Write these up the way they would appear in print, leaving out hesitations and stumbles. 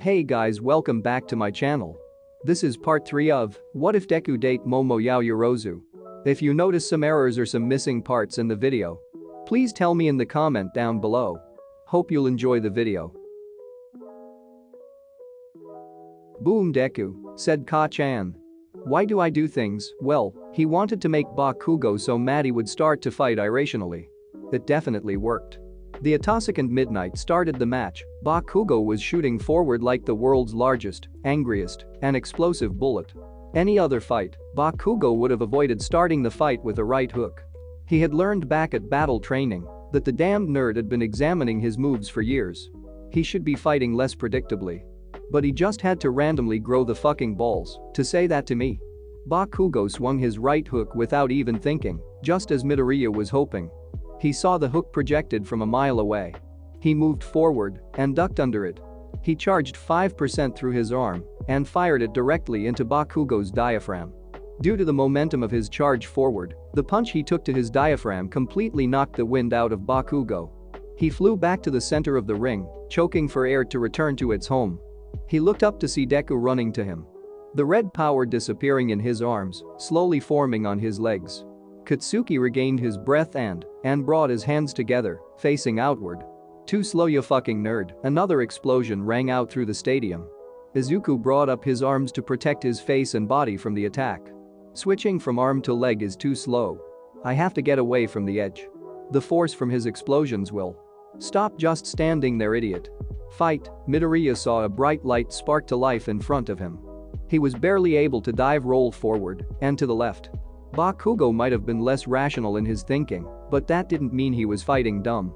Hey guys, welcome back to my channel. This is part 3 of What If Deku Date Momo Yaoyorozu. If you notice some errors or some missing parts in the video, please tell me in the comment down below. Hope you'll enjoy the video. Boom Deku, said Ka-chan. Why do I do things? Well, he wanted to make Bakugo so mad he would start to fight irrationally. It definitely worked. The Atosecond Midnight started the match. Bakugo was shooting forward like the world's largest, angriest, and explosive bullet. Any other fight, Bakugo would have avoided starting the fight with a right hook. He had learned back at battle training that the damned nerd had been examining his moves for years. He should be fighting less predictably. But he just had to randomly grow the fucking balls to say that to me. Bakugo swung his right hook without even thinking, just as Midoriya was hoping. He saw the hook projected from a mile away. He moved forward and ducked under it. He charged 5% through his arm and fired it directly into Bakugo's diaphragm. Due to the momentum of his charge forward, the punch he took to his diaphragm completely knocked the wind out of Bakugo. He flew back to the center of the ring, choking for air to return to its home. He looked up to see Deku running to him. The red power disappearing in his arms, slowly forming on his legs. Katsuki regained his breath and brought his hands together, facing outward. Too slow you fucking nerd. Another explosion rang out through the stadium. Izuku brought up his arms to protect his face and body from the attack. Switching from arm to leg is too slow. I have to get away from the edge. The force from his explosions will. Stop just standing there, idiot. Fight. Midoriya saw a bright light spark to life in front of him. He was barely able to dive roll forward and to the left. Bakugo might have been less rational in his thinking, but that didn't mean he was fighting dumb.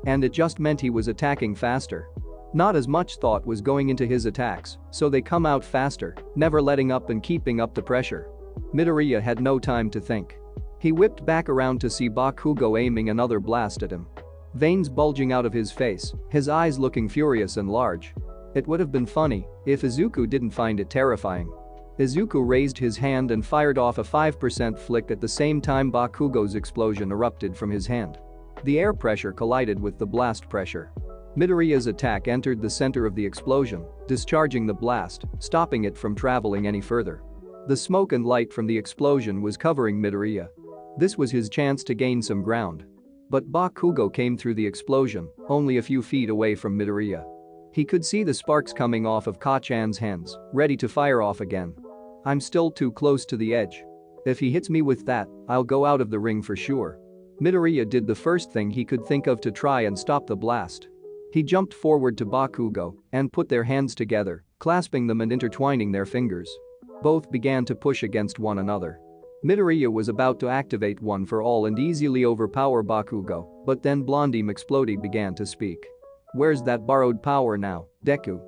And it just meant he was attacking faster. Not as much thought was going into his attacks, so they come out faster, never letting up and keeping up the pressure. Midoriya had no time to think. He whipped back around to see Bakugo aiming another blast at him. Veins bulging out of his face, his eyes looking furious and large. It would have been funny if Izuku didn't find it terrifying. Izuku raised his hand and fired off a 5% flick at the same time Bakugo's explosion erupted from his hand. The air pressure collided with the blast pressure. Midoriya's attack entered the center of the explosion, discharging the blast, stopping it from traveling any further. The smoke and light from the explosion was covering Midoriya. This was his chance to gain some ground. But Bakugo came through the explosion, only a few feet away from Midoriya. He could see the sparks coming off of Ka-chan's hands, ready to fire off again. I'm still too close to the edge. If he hits me with that, I'll go out of the ring for sure. Midoriya did the first thing he could think of to try and stop the blast. He jumped forward to Bakugo and put their hands together, clasping them and intertwining their fingers. Both began to push against one another. Midoriya was about to activate One for All and easily overpower Bakugo, but then Blondie McSplody began to speak. Where's that borrowed power now, Deku?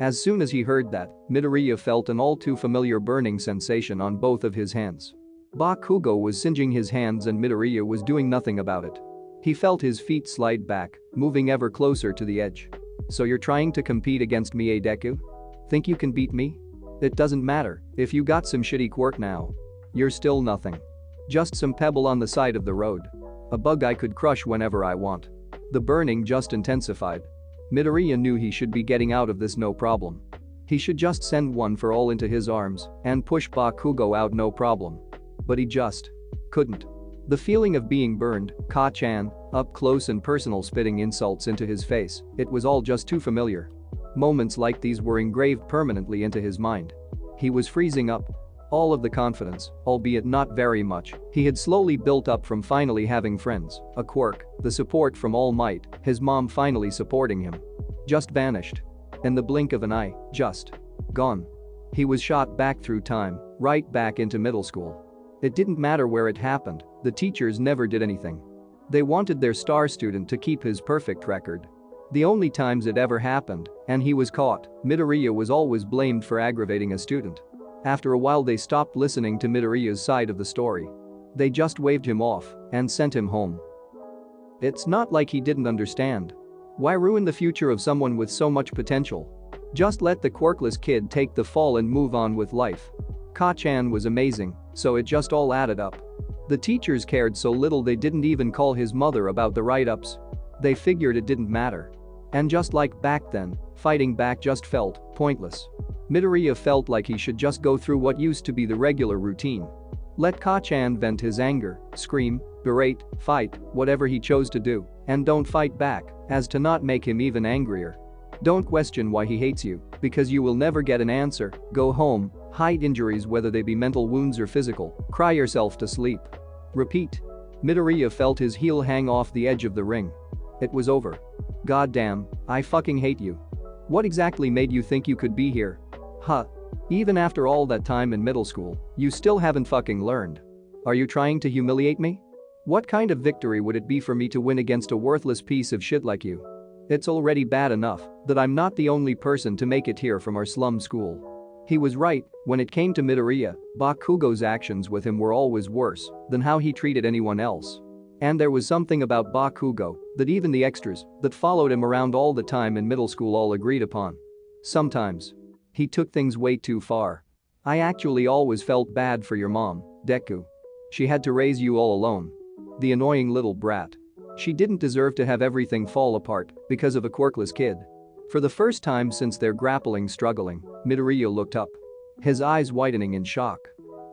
As soon as he heard that, Midoriya felt an all too familiar burning sensation on both of his hands. Bakugo was singeing his hands and Midoriya was doing nothing about it. He felt his feet slide back, moving ever closer to the edge. So you're trying to compete against me, Deku? Think you can beat me? It doesn't matter if you got some shitty quirk now. You're still nothing. Just some pebble on the side of the road. A bug I could crush whenever I want. The burning just intensified. Midoriya knew he should be getting out of this no problem. He should just send One for All into his arms and push Bakugo out no problem. But he just couldn't. The feeling of being burned, Ka-chan, up close and personal spitting insults into his face, it was all just too familiar. Moments like these were engraved permanently into his mind. He was freezing up. All of the confidence, albeit not very much, he had slowly built up from finally having friends, a quirk, the support from All Might, his mom finally supporting him. Just vanished. In the blink of an eye, just gone. He was shot back through time, right back into middle school. It didn't matter where it happened, the teachers never did anything. They wanted their star student to keep his perfect record. The only times it ever happened, and he was caught, Midoriya was always blamed for aggravating a student. After a while they stopped listening to Midoriya's side of the story. They just waved him off and sent him home. It's not like he didn't understand. Why ruin the future of someone with so much potential? Just let the quirkless kid take the fall and move on with life. Ka-chan was amazing, so it just all added up. The teachers cared so little they didn't even call his mother about the write-ups. They figured it didn't matter. And just like back then, Fighting back just felt pointless. Midoriya felt like he should just go through what used to be the regular routine. Let Ka-chan vent his anger, scream, berate, fight, whatever he chose to do, and don't fight back, as to not make him even angrier. Don't question why he hates you, because you will never get an answer. Go home, hide injuries whether they be mental wounds or physical, cry yourself to sleep. Repeat. Midoriya felt his heel hang off the edge of the ring. It was over. Goddamn, I fucking hate you. What exactly made you think you could be here? Huh. Even after all that time in middle school, you still haven't fucking learned. Are you trying to humiliate me? What kind of victory would it be for me to win against a worthless piece of shit like you? It's already bad enough that I'm not the only person to make it here from our slum school. He was right, when it came to Midoriya, Bakugo's actions with him were always worse than how he treated anyone else. And there was something about Bakugo that even the extras that followed him around all the time in middle school all agreed upon. Sometimes he took things way too far. I actually always felt bad for your mom, Deku. She had to raise you all alone. The annoying little brat. She didn't deserve to have everything fall apart because of a quirkless kid. For the first time since their struggling, Midoriya looked up. His eyes widening in shock.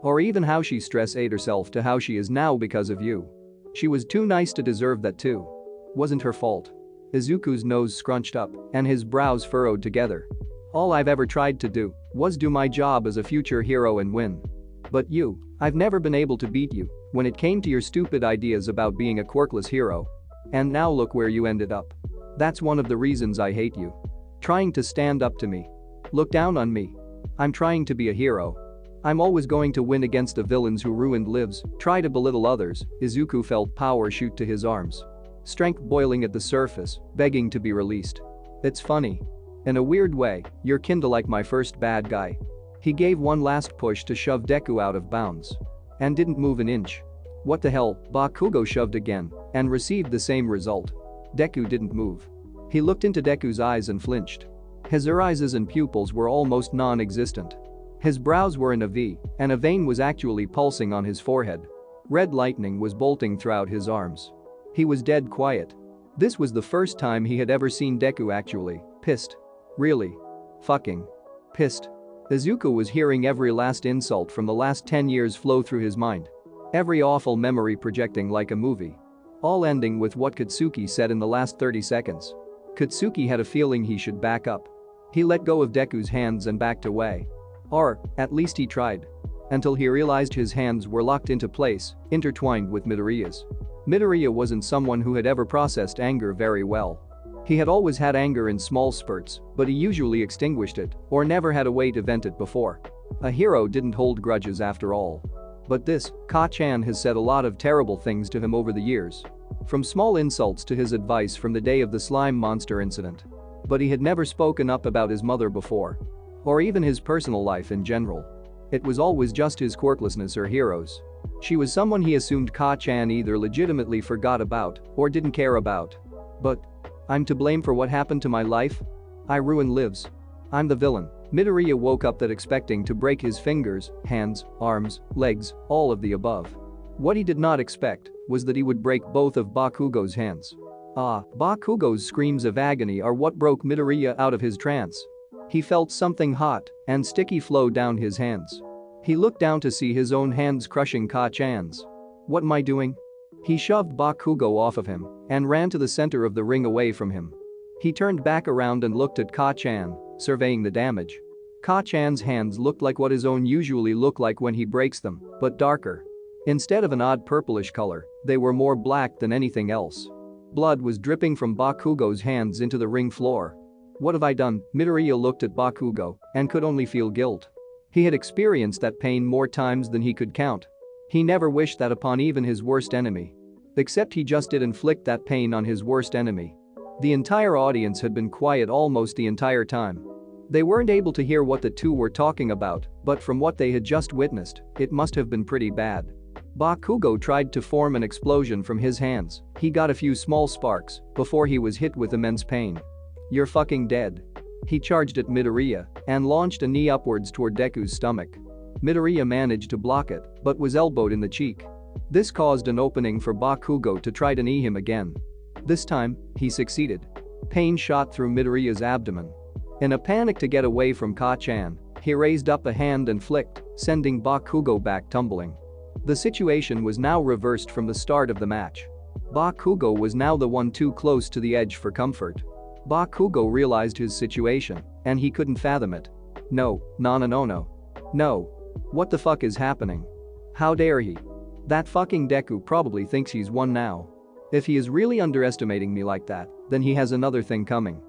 Or even how she ate herself to how she is now because of you. She was too nice to deserve that too. Wasn't her fault. Izuku's nose scrunched up and his brows furrowed together. All I've ever tried to do was do my job as a future hero and win. But you, I've never been able to beat you when it came to your stupid ideas about being a quirkless hero. And now look where you ended up. That's one of the reasons I hate you. Trying to stand up to me. Look down on me. I'm trying to be a hero. I'm always going to win against the villains who ruined lives, try to belittle others. Izuku felt power shoot to his arms. Strength boiling at the surface, begging to be released. It's funny. In a weird way, you're kinda like my first bad guy. He gave one last push to shove Deku out of bounds. And didn't move an inch. What the hell, Bakugo shoved again and received the same result. Deku didn't move. He looked into Deku's eyes and flinched. His irises and pupils were almost non-existent. His brows were in a V, and a vein was actually pulsing on his forehead. Red lightning was bolting throughout his arms. He was dead quiet. This was the first time he had ever seen Deku actually pissed. Really fucking pissed. Izuku was hearing every last insult from the last 10 years flow through his mind. Every awful memory projecting like a movie. All ending with what Katsuki said in the last 30 seconds. Katsuki had a feeling he should back up. He let go of Deku's hands and backed away. Or, at least he tried. Until he realized his hands were locked into place, intertwined with Midoriya's. Midoriya wasn't someone who had ever processed anger very well. He had always had anger in small spurts, but he usually extinguished it or never had a way to vent it before. A hero didn't hold grudges after all. But this, Ka-chan has said a lot of terrible things to him over the years. From small insults to his advice from the day of the slime monster incident. But he had never spoken up about his mother before. Or even his personal life in general. It was always just his quirklessness or heroes. She was someone he assumed Ka-chan either legitimately forgot about or didn't care about. But I'm to blame for what happened to my life? I ruin lives. I'm the villain. Midoriya woke up that expecting to break his fingers, hands, arms, legs, all of the above. What he did not expect was that he would break both of Bakugo's hands. Bakugo's screams of agony are what broke Midoriya out of his trance. He felt something hot and sticky flow down his hands. He looked down to see his own hands crushing Ka-chan's. What am I doing? He shoved Bakugo off of him and ran to the center of the ring away from him. He turned back around and looked at Ka-chan, surveying the damage. Ka-chan's hands looked like what his own usually look like when he breaks them, but darker. Instead of an odd purplish color, they were more black than anything else. Blood was dripping from Bakugo's hands into the ring floor. What have I done? Midoriya looked at Bakugo and could only feel guilt. He had experienced that pain more times than he could count. He never wished that upon even his worst enemy. Except he just did inflict that pain on his worst enemy. The entire audience had been quiet almost the entire time. They weren't able to hear what the two were talking about, but from what they had just witnessed, it must have been pretty bad. Bakugo tried to form an explosion from his hands. He got a few small sparks before he was hit with immense pain. You're fucking dead. He charged at Midoriya and launched a knee upwards toward Deku's stomach. Midoriya managed to block it, but was elbowed in the cheek. This caused an opening for Bakugo to try to knee him again. This time, he succeeded. Pain shot through Midoriya's abdomen. In a panic to get away from Ka-chan, he raised up a hand and flicked, sending Bakugo back tumbling. The situation was now reversed from the start of the match. Bakugo was now the one too close to the edge for comfort. Bakugo realized his situation, and he couldn't fathom it. No. No. What the fuck is happening? How dare he? That fucking Deku probably thinks he's won now. If he is really underestimating me like that, then he has another thing coming.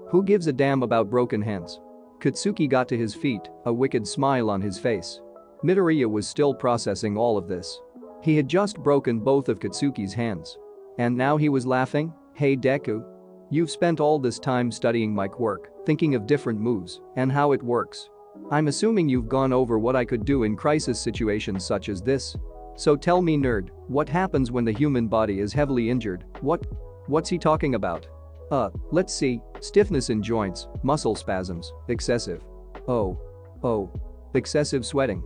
Who gives a damn about broken hands? Katsuki got to his feet, a wicked smile on his face. Midoriya was still processing all of this. He had just broken both of Katsuki's hands. And now he was laughing? Hey Deku. You've spent all this time studying my quirk, thinking of different moves, and how it works. I'm assuming you've gone over what I could do in crisis situations such as this. So tell me nerd, what happens when the human body is heavily injured? What's he talking about? Let's see, stiffness in joints, muscle spasms, excessive. Excessive sweating.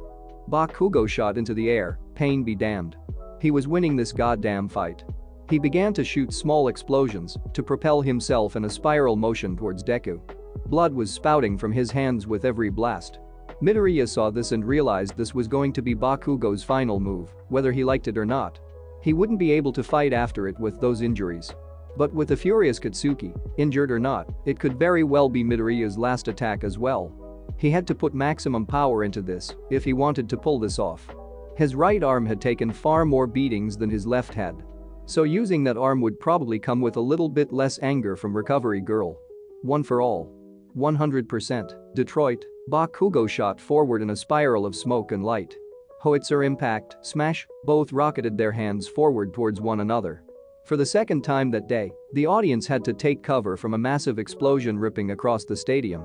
Bakugo shot into the air, pain be damned. He was winning this goddamn fight. He began to shoot small explosions to propel himself in a spiral motion towards Deku. Blood was spouting from his hands with every blast. Midoriya saw this and realized this was going to be Bakugo's final move, whether he liked it or not. He wouldn't be able to fight after it with those injuries. But with the furious Katsuki, injured or not, it could very well be Midoriya's last attack as well. He had to put maximum power into this if he wanted to pull this off. His right arm had taken far more beatings than his left had. So using that arm would probably come with a little bit less anger from Recovery Girl. One for all. 100%. Detroit. Bakugo shot forward in a spiral of smoke and light. Howitzer impact, smash, both rocketed their hands forward towards one another. For the second time that day, the audience had to take cover from a massive explosion ripping across the stadium.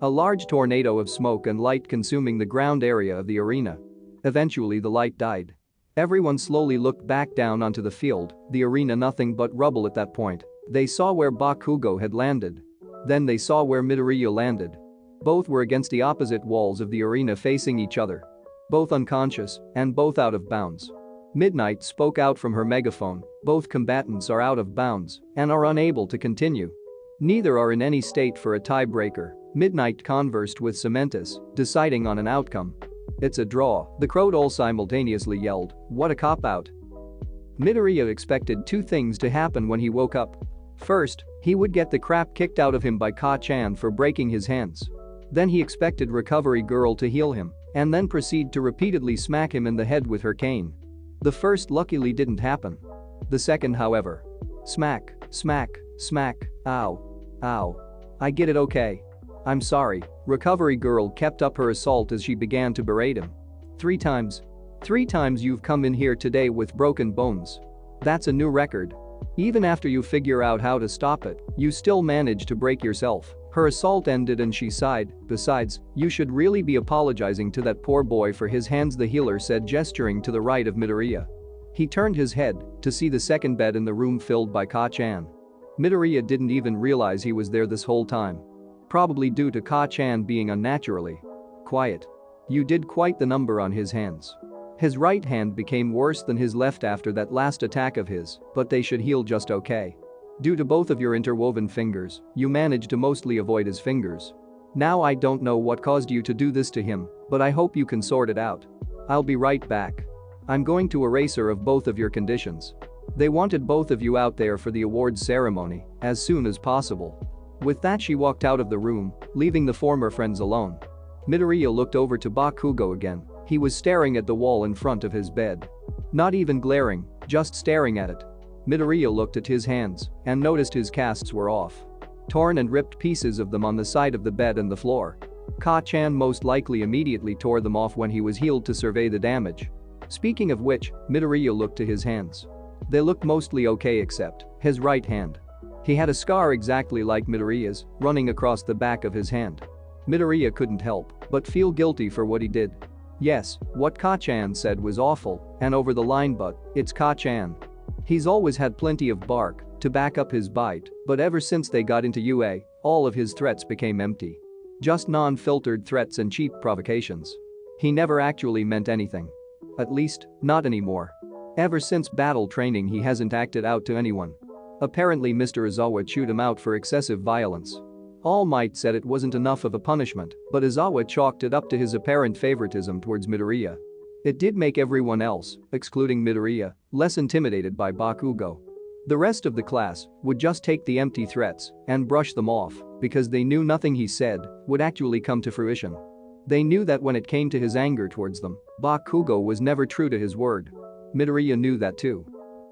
A large tornado of smoke and light consuming the ground area of the arena. Eventually the light died. Everyone slowly looked back down onto the field, the arena nothing but rubble at that point. They saw where Bakugo had landed. Then they saw where Midoriya landed. Both were against the opposite walls of the arena facing each other. Both unconscious, and both out of bounds. Midnight spoke out from her megaphone, both combatants are out of bounds and are unable to continue. Neither are in any state for a tiebreaker. Midnight conversed with Cementus, deciding on an outcome. It's a draw, the crowd all simultaneously yelled, what a cop-out. Midoriya expected two things to happen when he woke up. First, he would get the crap kicked out of him by Ka-chan for breaking his hands. Then he expected Recovery Girl to heal him, and then proceed to repeatedly smack him in the head with her cane. The first luckily didn't happen. The second, however. Smack, smack, smack, ow. Ow. I get it, okay. I'm sorry. Recovery Girl kept up her assault as she began to berate him. 3 times. 3 times you've come in here today with broken bones. That's a new record. Even after you figure out how to stop it, you still manage to break yourself. Her assault ended and she sighed. Besides, you should really be apologizing to that poor boy for his hands, the healer said, gesturing to the right of Midoriya. He turned his head to see the second bed in the room filled by Ka-chan. Midoriya didn't even realize he was there this whole time. Probably due to Ka-chan being unnaturally quiet. You did quite the number on his hands. His right hand became worse than his left after that last attack of his, but they should heal just okay. Due to both of your interwoven fingers, you managed to mostly avoid his fingers. Now I don't know what caused you to do this to him, but I hope you can sort it out. I'll be right back. I'm going to erase her of both of your conditions. They wanted both of you out there for the awards ceremony as soon as possible. With that she walked out of the room, leaving the former friends alone. Midoriya looked over to Bakugo again. He was staring at the wall in front of his bed. Not even glaring, just staring at it. Midoriya looked at his hands and noticed his casts were off. Torn and ripped pieces of them on the side of the bed and the floor. Ka-chan most likely immediately tore them off when he was healed to survey the damage. Speaking of which, Midoriya looked to his hands. They looked mostly okay except his right hand. He had a scar exactly like Midoriya's, running across the back of his hand. Midoriya couldn't help but feel guilty for what he did. Yes, what Ka-chan said was awful and over the line, but it's Ka-chan. He's always had plenty of bark to back up his bite, but ever since they got into UA, all of his threats became empty. Just non-filtered threats and cheap provocations. He never actually meant anything. At least, not anymore. Ever since battle training he hasn't acted out to anyone. Apparently Mr. Izawa chewed him out for excessive violence. All Might said it wasn't enough of a punishment, but Izawa chalked it up to his apparent favoritism towards Midoriya. It did make everyone else, excluding Midoriya, less intimidated by Bakugo. The rest of the class would just take the empty threats and brush them off because they knew nothing he said would actually come to fruition. They knew that when it came to his anger towards them, Bakugo was never true to his word. Midoriya knew that too.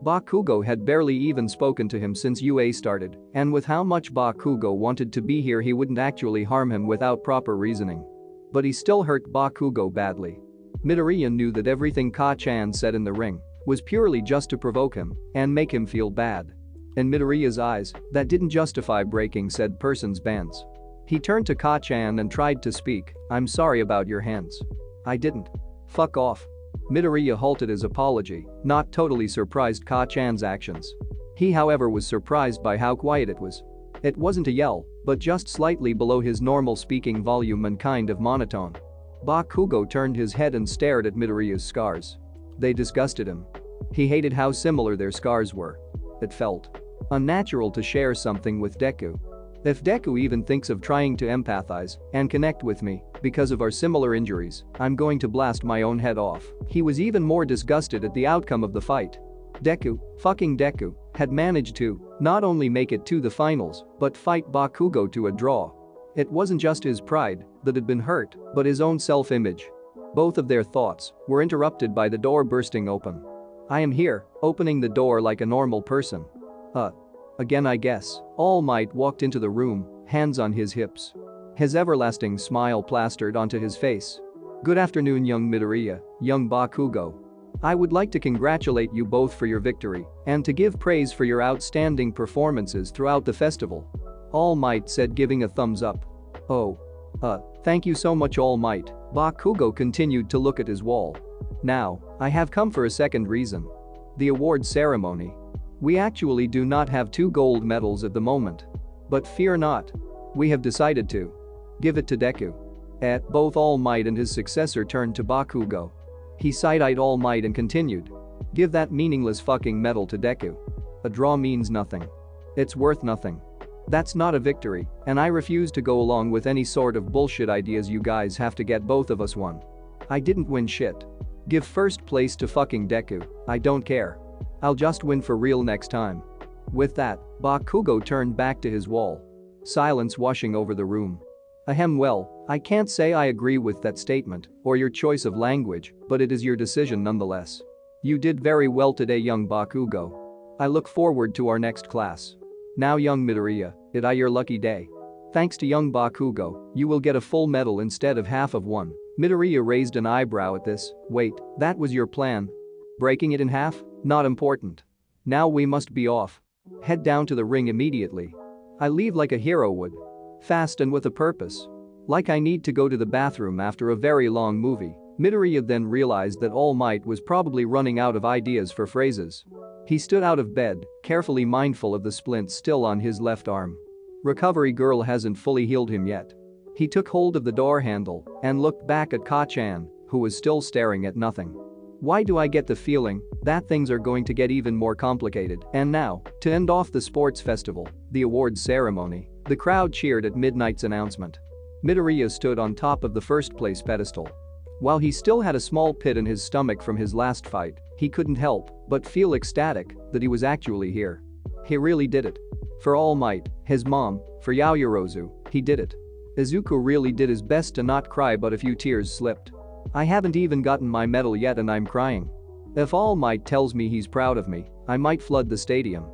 Bakugo had barely even spoken to him since UA started, and with how much Bakugo wanted to be here he wouldn't actually harm him without proper reasoning. But he still hurt Bakugo badly. Midoriya knew that everything Ka-chan said in the ring was purely just to provoke him and make him feel bad. In Midoriya's eyes, that didn't justify breaking said person's bands. He turned to Ka-chan and tried to speak, "I'm sorry about your hands. I didn't. Fuck off." Midoriya halted his apology, not totally surprised Ka-chan's actions. He however was surprised by how quiet it was. It wasn't a yell, but just slightly below his normal speaking volume and kind of monotone. Bakugo turned his head and stared at Midoriya's scars. They disgusted him. He hated how similar their scars were. It felt unnatural to share something with Deku. If Deku even thinks of trying to empathize and connect with me because of our similar injuries, I'm going to blast my own head off. He was even more disgusted at the outcome of the fight. Fucking Deku, had managed to not only make it to the finals, but fight Bakugo to a draw. It wasn't just his pride that had been hurt, but his own self-image. Both of their thoughts were interrupted by the door bursting open. I am here, opening the door like a normal person. Again I guess. All Might walked into the room, hands on his hips. His everlasting smile plastered onto his face. Good afternoon young Midoriya, young Bakugo. I would like to congratulate you both for your victory and to give praise for your outstanding performances throughout the festival. All Might said, giving a thumbs up. Thank you so much All Might. Bakugo continued to look at his wall. Now, I have come for a second reason. The award ceremony. We actually do not have 2 gold medals at the moment. But fear not. We have decided to give it to Deku. Both All Might and his successor turned to Bakugo. He side-eyed All Might and continued. Give that meaningless fucking medal to Deku. A draw means nothing. It's worth nothing. That's not a victory, and I refuse to go along with any sort of bullshit ideas you guys have to get both of us one. I didn't win shit. Give first place to fucking Deku, I don't care. I'll just win for real next time. With that, Bakugo turned back to his wall. Silence washing over the room. Well, I can't say I agree with that statement or your choice of language, but it is your decision nonetheless. You did very well today young Bakugo. I look forward to our next class. Now young Midoriya, it your lucky day. Thanks to young Bakugo, you will get a full medal instead of half of one. Midoriya raised an eyebrow at this. Wait, that was your plan? Breaking it in half? Not important. Now we must be off. Head down to the ring immediately. I leave like a hero would. Fast and with a purpose. Like I need to go to the bathroom after a very long movie. Midoriya then realized that All Might was probably running out of ideas for phrases. He stood out of bed, carefully mindful of the splint still on his left arm. Recovery girl hasn't fully healed him yet. He took hold of the door handle and looked back at Ka-chan, who was still staring at nothing. Why do I get the feeling that things are going to get even more complicated? And now, to end off the sports festival, the awards ceremony, the crowd cheered at Midnight's announcement. Midoriya stood on top of the first place pedestal. While he still had a small pit in his stomach from his last fight, he couldn't help but feel ecstatic that he was actually here. He really did it. For All Might, his mom, for Yaoyorozu, he did it. Izuku really did his best to not cry, but a few tears slipped. I haven't even gotten my medal yet and I'm crying. If All Might tells me he's proud of me, I might flood the stadium.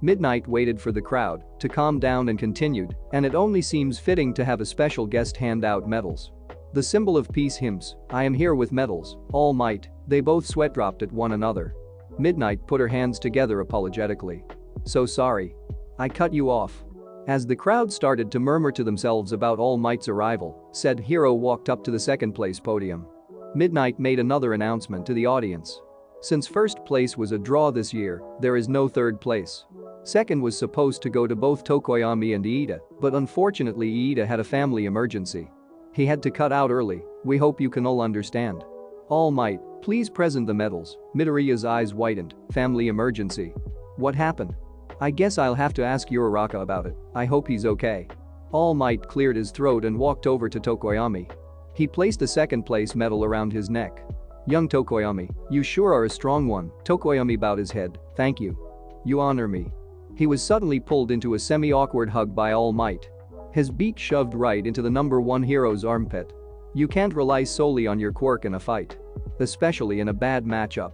Midnight waited for the crowd to calm down and continued, and it only seems fitting to have a special guest hand out medals. The symbol of peace hymns, I am here with medals, All Might, they both sweat dropped at one another. Midnight put her hands together apologetically. So sorry. I cut you off. As the crowd started to murmur to themselves about All Might's arrival, said hero walked up to the second place podium. Midnight made another announcement to the audience. Since first place was a draw this year, there is no third place. Second was supposed to go to both Tokoyami and Iida, but unfortunately Iida had a family emergency. He had to cut out early, we hope you can all understand. All Might, please present the medals. Midoriya's eyes widened, family emergency. What happened? I guess I'll have to ask Uraraka about it, I hope he's okay. All Might cleared his throat and walked over to Tokoyami. He placed the second place medal around his neck. Young Tokoyami, you sure are a strong one. Tokoyami bowed his head. Thank you. You honor me. He was suddenly pulled into a semi-awkward hug by All Might. His beak shoved right into the number 1 hero's armpit. You can't rely solely on your quirk in a fight. Especially in a bad matchup.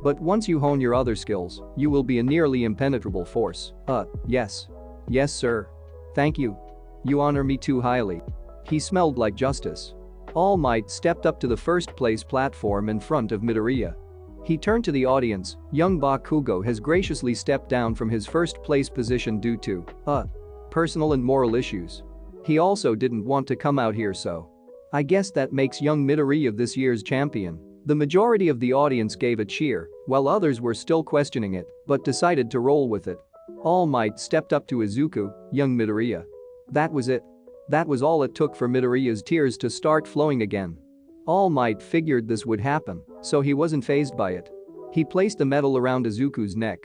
But once you hone your other skills, you will be a nearly impenetrable force. Yes. Yes, sir. Thank you. You honor me too highly. He smelled like justice. All Might stepped up to the first place platform in front of Midoriya. He turned to the audience. Young Bakugo has graciously stepped down from his first place position due to personal and moral issues. He also didn't want to come out here, so I guess that makes young Midoriya this year's champion. The majority of the audience gave a cheer, while others were still questioning it, but decided to roll with it. All Might stepped up to Izuku, young Midoriya. That was it. That was all it took for Midoriya's tears to start flowing again. All Might figured this would happen, so he wasn't fazed by it. He placed the medal around Izuku's neck.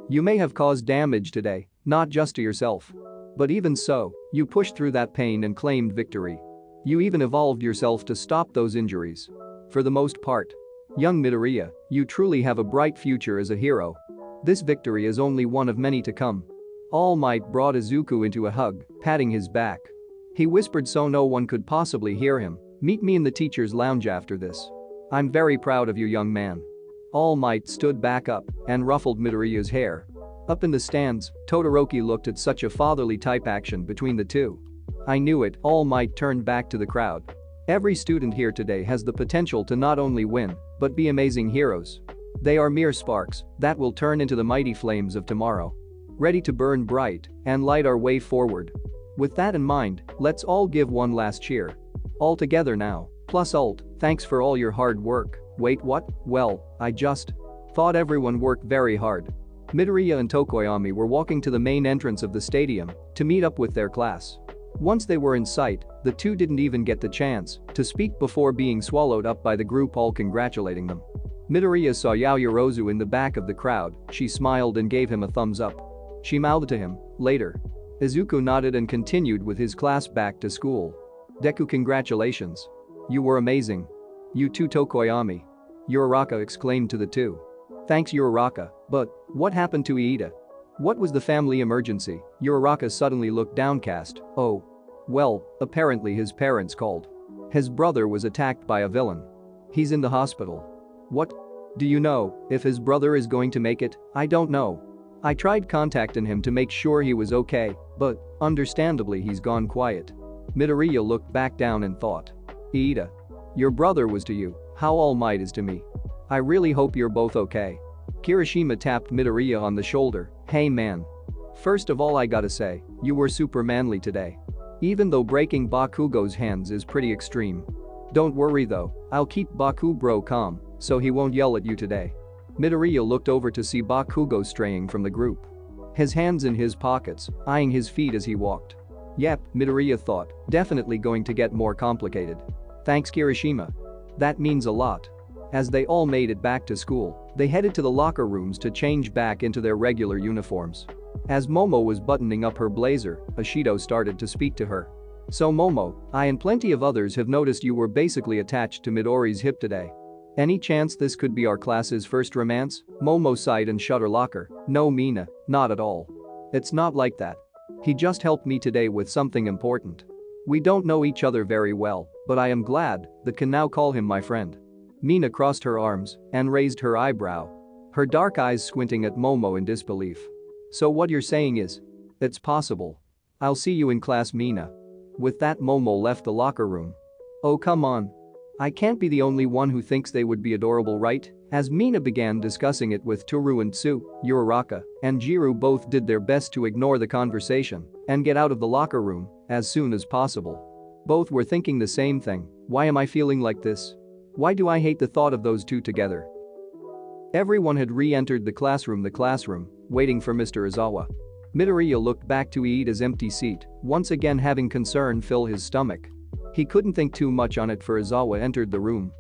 You may have caused damage today, not just to yourself. But even so, you pushed through that pain and claimed victory. You even evolved yourself to stop those injuries. For the most part. Young Midoriya, you truly have a bright future as a hero. This victory is only one of many to come. All Might brought Izuku into a hug, patting his back. He whispered so no one could possibly hear him, meet me in the teacher's lounge after this. I'm very proud of you, young man. All Might stood back up and ruffled Midoriya's hair. Up in the stands, Todoroki looked at such a fatherly type action between the two. I knew it. All Might turned back to the crowd. Every student here today has the potential to not only win, but be amazing heroes. They are mere sparks that will turn into the mighty flames of tomorrow. Ready to burn bright and light our way forward. With that in mind, let's all give one last cheer. All together now, plus ult, thanks for all your hard work. Wait, what? Well, I just thought everyone worked very hard. Midoriya and Tokoyami were walking to the main entrance of the stadium to meet up with their class. Once they were in sight, the two didn't even get the chance to speak before being swallowed up by the group all congratulating them. Midoriya saw Yaoyorozu in the back of the crowd. She smiled and gave him a thumbs up. She mouthed to him, later. Izuku nodded and continued with his class back to school. Deku, congratulations. You were amazing. You too, Tokoyami. Uraraka exclaimed to the two. Thanks, Uraraka, but what happened to Iida? What was the family emergency? Uraraka suddenly looked downcast. Oh. Well, apparently his parents called. His brother was attacked by a villain. He's in the hospital. What? Do you know if his brother is going to make it? I don't know. I tried contacting him to make sure he was okay, but understandably he's gone quiet. Midoriya looked back down and thought. Iida. Your brother was to you how All Might is to me. I really hope you're both okay. Kirishima tapped Midoriya on the shoulder. Hey man. First of all, I gotta say, you were super manly today. Even though breaking Bakugo's hands is pretty extreme. Don't worry though, I'll keep Baku bro calm, so he won't yell at you today. Midoriya looked over to see Bakugo straying from the group. His hands in his pockets, eyeing his feet as he walked. Yep, Midoriya thought, definitely going to get more complicated. Thanks, Kirishima. That means a lot. As they all made it back to school, they headed to the locker rooms to change back into their regular uniforms. As Momo was buttoning up her blazer, Ashido started to speak to her. So Momo, I and plenty of others have noticed you were basically attached to Midori's hip today. Any chance this could be our class's first romance? Momo sighed and shut her locker. No, Mina, not at all. It's not like that. He just helped me today with something important. We don't know each other very well, but I am glad that can now call him my friend. Mina crossed her arms and raised her eyebrow. Her dark eyes squinting at Momo in disbelief. So what you're saying is? It's possible. I'll see you in class, Mina. With that, Momo left the locker room. Oh come on. I can't be the only one who thinks they would be adorable, right? As Mina began discussing it with Toru and Tsu, Uraraka and Jiru both did their best to ignore the conversation and get out of the locker room as soon as possible. Both were thinking the same thing. Why am I feeling like this? Why do I hate the thought of those two together? Everyone had re-entered the classroom, waiting for Mr. Izawa. Midoriya looked back to Iida's empty seat, once again having concern fill his stomach. He couldn't think too much on it for Izawa entered the room.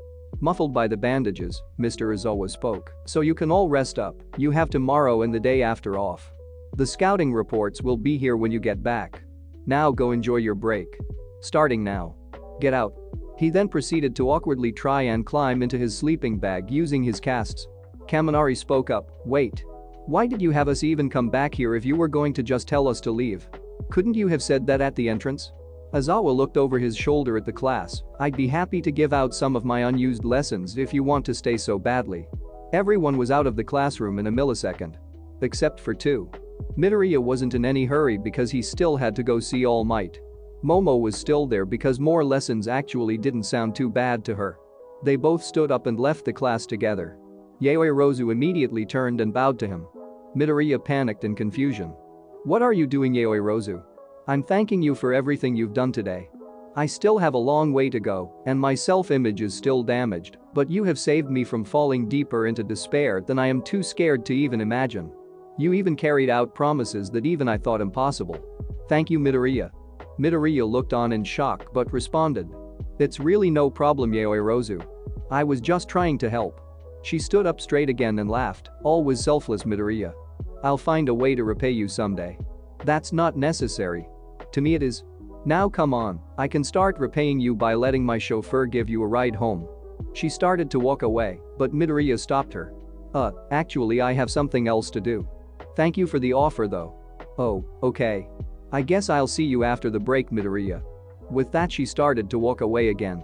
Muffled by the bandages, Mr. Izawa spoke. So you can all rest up, you have tomorrow and the day after off. The scouting reports will be here when you get back. Now go enjoy your break. Starting now. Get out. He then proceeded to awkwardly try and climb into his sleeping bag using his casts. Kaminari spoke up, wait. Why did you have us even come back here if you were going to just tell us to leave? Couldn't you have said that at the entrance? Azawa looked over his shoulder at the class. I'd be happy to give out some of my unused lessons if you want to stay so badly. Everyone was out of the classroom in a millisecond. Except for two. Midoriya wasn't in any hurry because he still had to go see All Might. Momo was still there because more lessons actually didn't sound too bad to her. They both stood up and left the class together. Yaoyorozu immediately turned and bowed to him. Midoriya panicked in confusion. What are you doing, Yaoyorozu? I'm thanking you for everything you've done today. I still have a long way to go, and my self-image is still damaged, but you have saved me from falling deeper into despair than I am too scared to even imagine. You even carried out promises that even I thought impossible. Thank you, Midoriya. Midoriya looked on in shock but responded. It's really no problem, Yaoyorozu. I was just trying to help. She stood up straight again and laughed, always selfless Midoriya. I'll find a way to repay you someday. That's not necessary. To me it is. Now come on, I can start repaying you by letting my chauffeur give you a ride home. She started to walk away, but Midoriya stopped her. Actually I have something else to do. Thank you for the offer though. Oh, okay. I guess I'll see you after the break, Midoriya. With that she started to walk away again.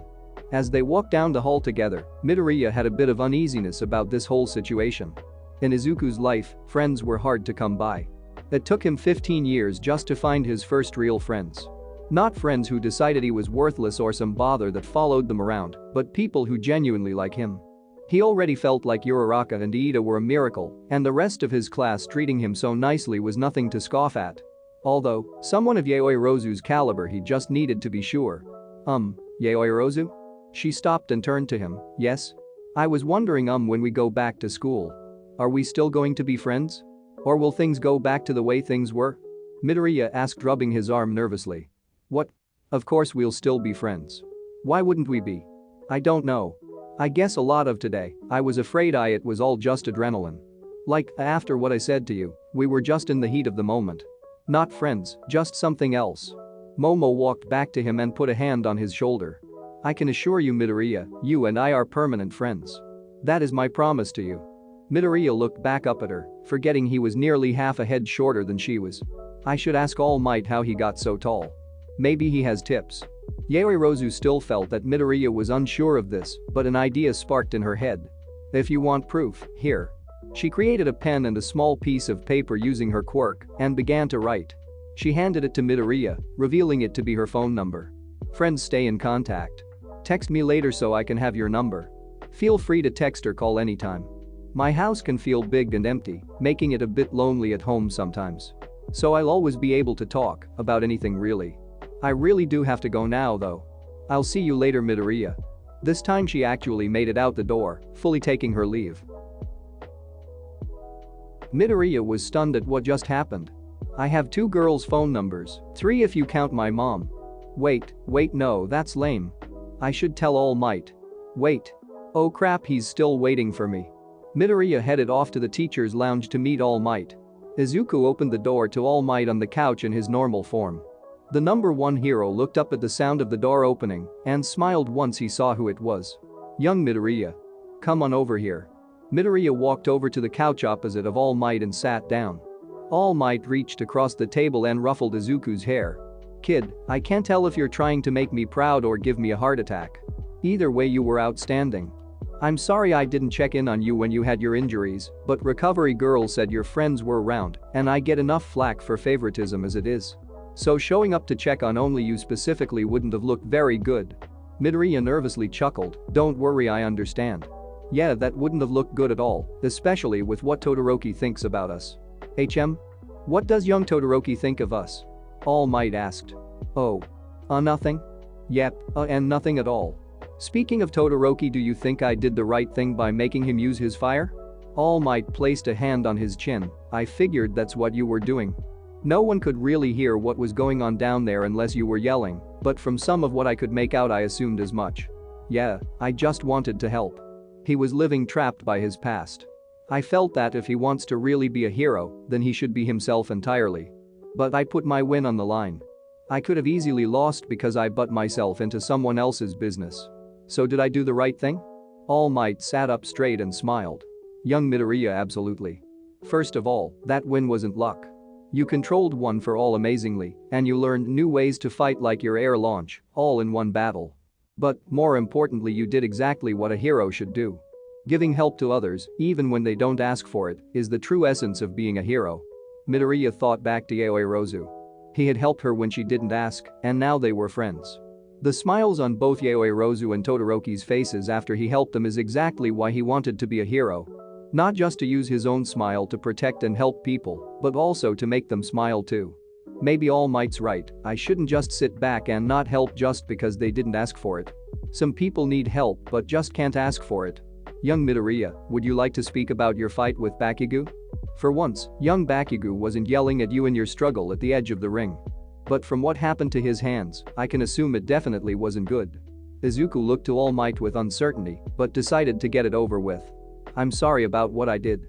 As they walked down the hall together, Midoriya had a bit of uneasiness about this whole situation. In Izuku's life, friends were hard to come by. It took him 15 years just to find his first real friends. Not friends who decided he was worthless or some bother that followed them around, but people who genuinely like him. He already felt like Uraraka and Iida were a miracle, and the rest of his class treating him so nicely was nothing to scoff at. Although, someone of Yaoyorozu's caliber he just needed to be sure. Yaoyorozu? She stopped and turned to him, yes? I was wondering when we go back to school. Are we still going to be friends? Or will things go back to the way things were? Midoriya asked, rubbing his arm nervously. What? Of course we'll still be friends. Why wouldn't we be? I don't know. I guess a lot of today, I was afraid it was all just adrenaline. Like, after what I said to you, we were just in the heat of the moment. Not friends, just something else. Momo walked back to him and put a hand on his shoulder. I can assure you, Midoriya, you and I are permanent friends. That is my promise to you. Midoriya looked back up at her, forgetting he was nearly half a head shorter than she was. I should ask All Might how he got so tall. Maybe he has tips. Yaoyorozu still felt that Midoriya was unsure of this, but an idea sparked in her head. If you want proof, here. She created a pen and a small piece of paper using her quirk and began to write. She handed it to Midoriya, revealing it to be her phone number. Friends, stay in contact. Text me later so I can have your number. Feel free to text or call anytime. My house can feel big and empty, making it a bit lonely at home sometimes. So I'll always be able to talk about anything really. I really do have to go now though. I'll see you later, Midoriya. This time she actually made it out the door, fully taking her leave. Midoriya was stunned at what just happened. I have 2 girls' phone numbers, 3 if you count my mom. Wait, no, that's lame. I should tell All Might. Wait. Oh crap, he's still waiting for me. Midoriya headed off to the teacher's lounge to meet All Might. Izuku opened the door to All Might on the couch in his normal form. The number 1 hero looked up at the sound of the door opening and smiled once he saw who it was. Young Midoriya. Come on over here. Midoriya walked over to the couch opposite of All Might and sat down. All Might reached across the table and ruffled Izuku's hair. Kid, I can't tell if you're trying to make me proud or give me a heart attack. Either way, you were outstanding. I'm sorry I didn't check in on you when you had your injuries, but Recovery Girl said your friends were around, and I get enough flack for favoritism as it is. So showing up to check on only you specifically wouldn't have looked very good. Midoriya nervously chuckled, don't worry, I understand. Yeah, that wouldn't have looked good at all, especially with what Todoroki thinks about us. What does young Todoroki think of us? All Might asked. Oh. Nothing? Yep, and nothing at all. Speaking of Todoroki, do you think I did the right thing by making him use his fire? All Might placed a hand on his chin. I figured that's what you were doing. No one could really hear what was going on down there unless you were yelling, but from some of what I could make out I assumed as much. Yeah, I just wanted to help. He was living trapped by his past. I felt that if he wants to really be a hero, then he should be himself entirely. But I put my win on the line. I could have easily lost because I butt myself into someone else's business. So did I do the right thing? All Might sat up straight and smiled. Young Midoriya, absolutely. First of all, that win wasn't luck. You controlled one for all amazingly, and you learned new ways to fight like your air launch, all in one battle. But, more importantly, you did exactly what a hero should do. Giving help to others, even when they don't ask for it, is the true essence of being a hero. Midoriya thought back to Yaoyorozu. He had helped her when she didn't ask, and now they were friends. The smiles on both Yaoyorozu and Todoroki's faces after he helped them is exactly why he wanted to be a hero. Not just to use his own smile to protect and help people, but also to make them smile too. Maybe All Might's right, I shouldn't just sit back and not help just because they didn't ask for it. Some people need help but just can't ask for it. Young Midoriya, would you like to speak about your fight with Bakugo? For once, young Bakugo wasn't yelling at you in your struggle at the edge of the ring. But from what happened to his hands, I can assume it definitely wasn't good. Izuku looked to All Might with uncertainty, but decided to get it over with. I'm sorry about what I did.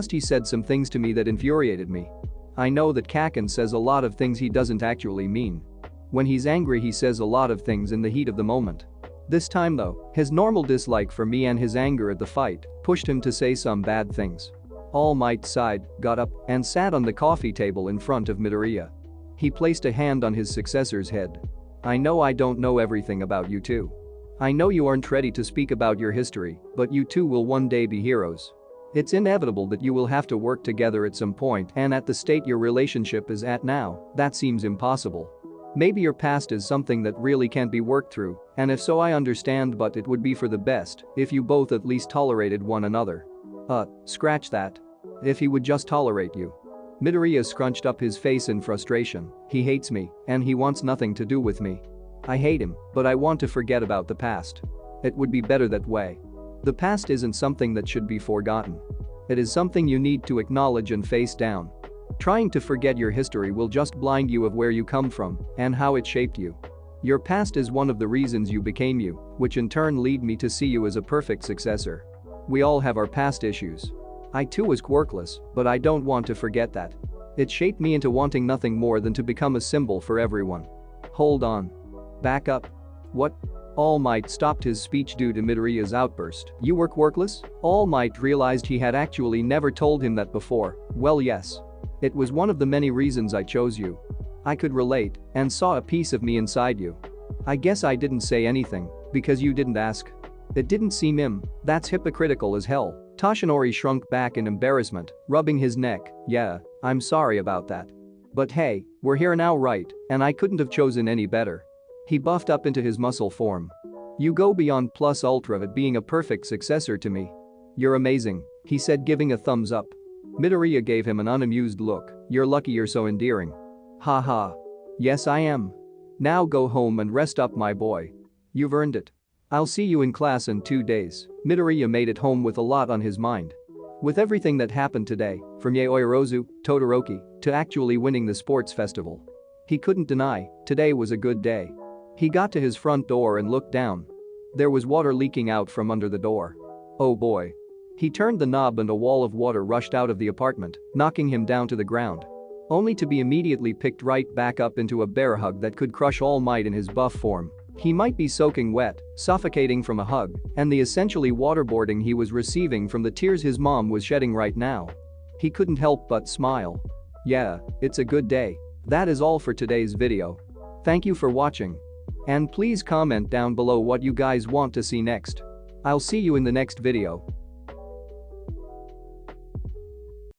He said some things to me that infuriated me. I know that Kaken says a lot of things he doesn't actually mean. When he's angry he says a lot of things in the heat of the moment. This time though, his normal dislike for me and his anger at the fight pushed him to say some bad things. All Might sighed, got up, and sat on the coffee table in front of Midoriya. He placed a hand on his successor's head. I know I don't know everything about you two. I know you aren't ready to speak about your history, but you two will one day be heroes. It's inevitable that you will have to work together at some point, and at the state your relationship is at now, that seems impossible. Maybe your past is something that really can't be worked through, and if so I understand, but it would be for the best if you both at least tolerated one another. Scratch that. If he would just tolerate you. Midoriya scrunched up his face in frustration. He hates me, and he wants nothing to do with me. I hate him, but I want to forget about the past. It would be better that way. The past isn't something that should be forgotten. It is something you need to acknowledge and face down. Trying to forget your history will just blind you of where you come from and how it shaped you. Your past is one of the reasons you became you, which in turn lead me to see you as a perfect successor. We all have our past issues. I too was quirkless, but I don't want to forget that. It shaped me into wanting nothing more than to become a symbol for everyone. Hold on. Back up. What? All Might stopped his speech due to Midoriya's outburst. You were quirkless? All Might realized he had actually never told him that before. Well, yes. It was one of the many reasons I chose you. I could relate and saw a piece of me inside you. I guess I didn't say anything because you didn't ask. It didn't seem that's hypocritical as hell. Toshinori shrunk back in embarrassment, rubbing his neck. Yeah, I'm sorry about that. But hey, we're here now, right, and I couldn't have chosen any better. He buffed up into his muscle form. You go beyond plus ultra at being a perfect successor to me. You're amazing, he said, giving a thumbs up. Midoriya gave him an unamused look. You're lucky you're so endearing. Haha. Yes I am. Now go home and rest up, my boy. You've earned it. I'll see you in class in 2 days. Midoriya made it home with a lot on his mind. With everything that happened today, from Yaoyorozu, Todoroki, to actually winning the sports festival. He couldn't deny, today was a good day. He got to his front door and looked down. There was water leaking out from under the door. Oh boy. He turned the knob and a wall of water rushed out of the apartment, knocking him down to the ground. Only to be immediately picked right back up into a bear hug that could crush All Might in his buff form. He might be soaking wet, suffocating from a hug, and the essentially waterboarding he was receiving from the tears his mom was shedding right now. He couldn't help but smile. Yeah, it's a good day. That is all for today's video. Thank you for watching. And please comment down below what you guys want to see next. I'll see you in the next video.